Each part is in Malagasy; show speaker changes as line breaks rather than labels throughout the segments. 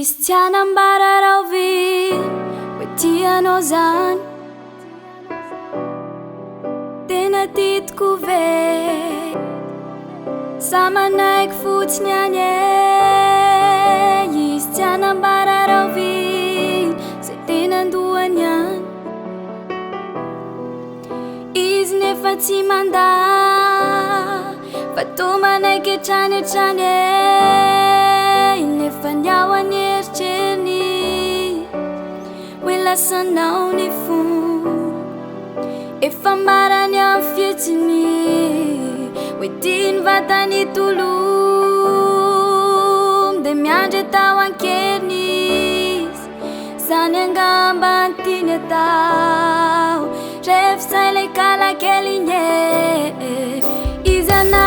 Izy tsy hanambara rahoviana hoe tianao zany, tena tiako ve sa manaiky fotsiny ihany e. Izy tsy hanambara rahoviana zay tena an-dohany ihany. Izy nefa tsy manda fa toa manaiky hatrany e. Nefa niao any eritreriny hoe lasanao ny fony, efa ambarany amin'ny fihetsiny hoe tiany vatany tolomy, de miandry atao an-keriny izany angamba tiany atao. Rehefa ilay Kalakely e Izany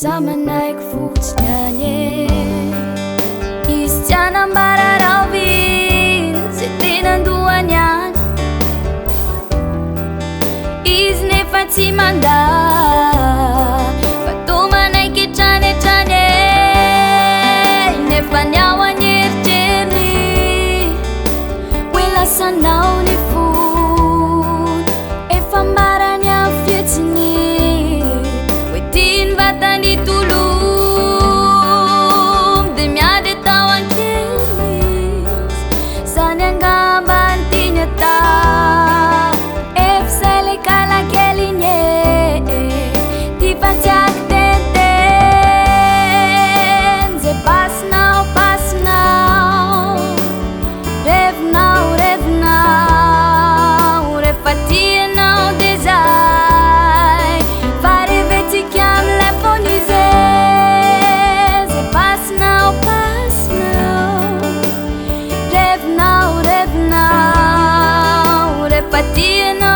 sa manaiky fotsiny ihany e. Izy tsy hanambara rahoviana zay tena an-dohany ihany. Izy nefa tsy manda fa toa manaiky hatrany e. Nefa niao any eritreriny hoe lasanao ny fony, efa ambarany amin'ny fihetsiny hoe tiany vatany tolomy, de miandry atao an-keriny izany angamba tiany atao. Efa ilay Kalakely e tifa tsy 𝐀𝐍𝐃𝐘 zay pasinao revinao rehefa tianao de zay. Fa revetsika amin'ilay fony zay pasinao revinao rehefa tianao